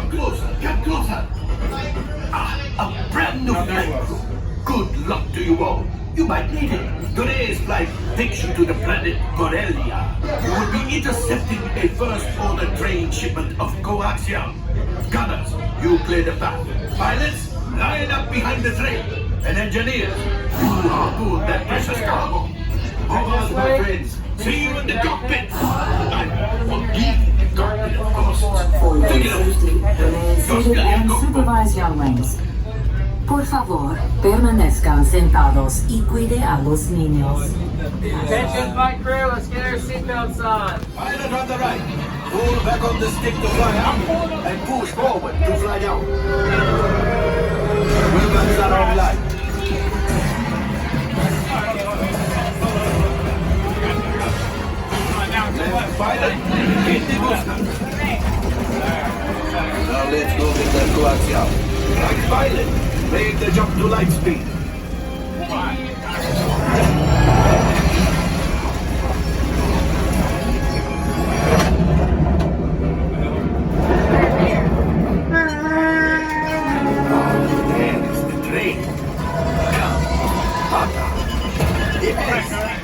Come closer, get closer. A brand new flight crew. Good luck to you all. You might need it. Today's flight takes you to the planet Corellia. You will be intercepting a first-order train shipment of coaxium. Gunners, you clear the path. Pilots, line up behind the train. And engineers, you harpoon that precious cargo. Over, my friends. See you in the cockpit. I'm forgive the cockpit, of course. For your Take it safety, remain seated and supervise young ones. Por favor, permanezcan sentados y cuide a los niños. Attention flight crew, let's get our seatbelts on. Pilot on the right. Pull back on the stick to fly up and push forward to fly down. Weapons are online. Left pilot, hit the booster. Now let's go with that coaxium. Right pilot, make the jump to light speed.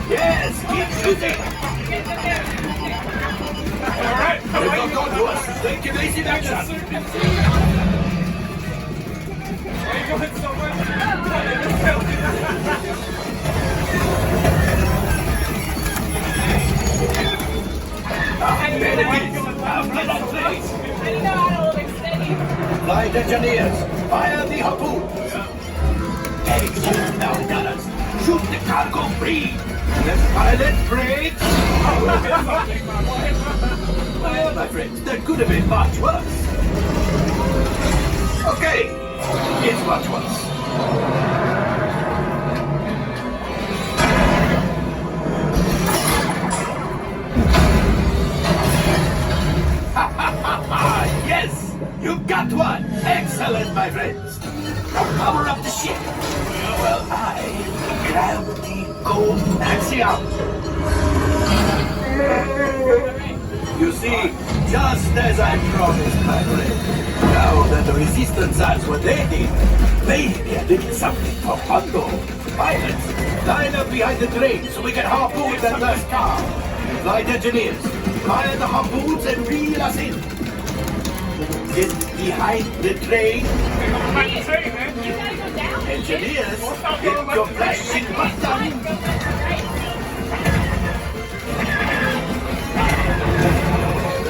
Yes, keep shooting! Alright, they've got on to us! Take evasive action! Flight engineers, fire the harpoons! Excellent, now gunners! Shoot the cargo free! Left pilot, brakes! Well, my friends, that could have been much worse. Okay, it's much worse. Yes, you got one! Excellent, my friends! Now power up the ship! Well, I grab the coaxium. You see, just as I promised, my friend, now that the resistance has what they need, maybe a little something for Pando. Pilots, line up behind the train so we can harpoon that last car. Flight engineers, fire the harpoons and reel us in. Get behind the train. Engineers, hit your flashing button.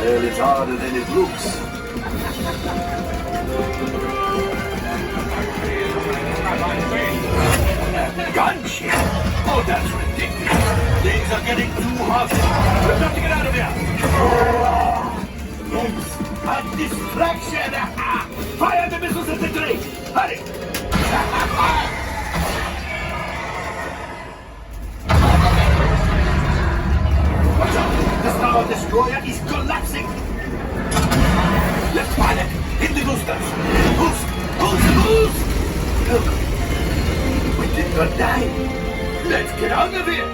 Well, it's harder than it looks. Gunship? Oh, that's ridiculous. Things are getting too hot. We've got to get out of here. Yes, a distraction. Fire the missiles at the train. Hurry. Watch out. The Star Destroyer is collapsing. Left pilot, hit the boosters. Boost, boost, boost. Look, we did not die. Let's get out of here.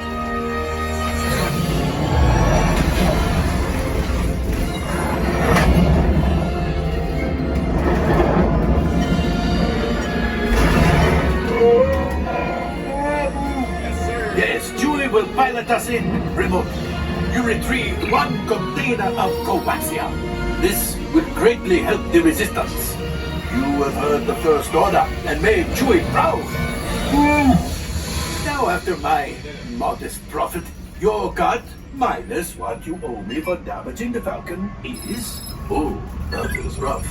Yes, Julie will pilot us in remotely. You retrieved one container of coaxium. This will greatly help the resistance. You have heard the First Order and made Chewie proud. Now, after my modest profit, your cut, minus what you owe me for damaging the Falcon, is... Oh, that is rough.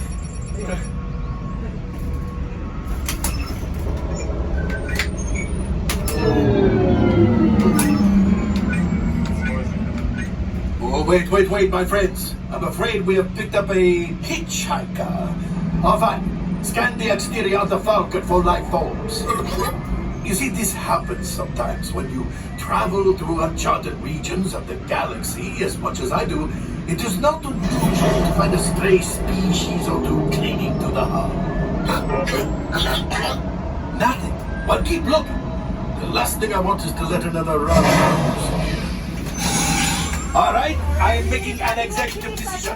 Oh, wait, my friends. I'm afraid we have picked up a hitchhiker. Enfin, scan the exterior of the Falcon for life forms. You see, this happens sometimes when you travel through uncharted regions of the galaxy as much as I do. It is not unusual to find a stray species or two clinging to the hull. Nothing. Well, keep looking. The last thing I want is to let another run loose. All right, I am making an executive decision.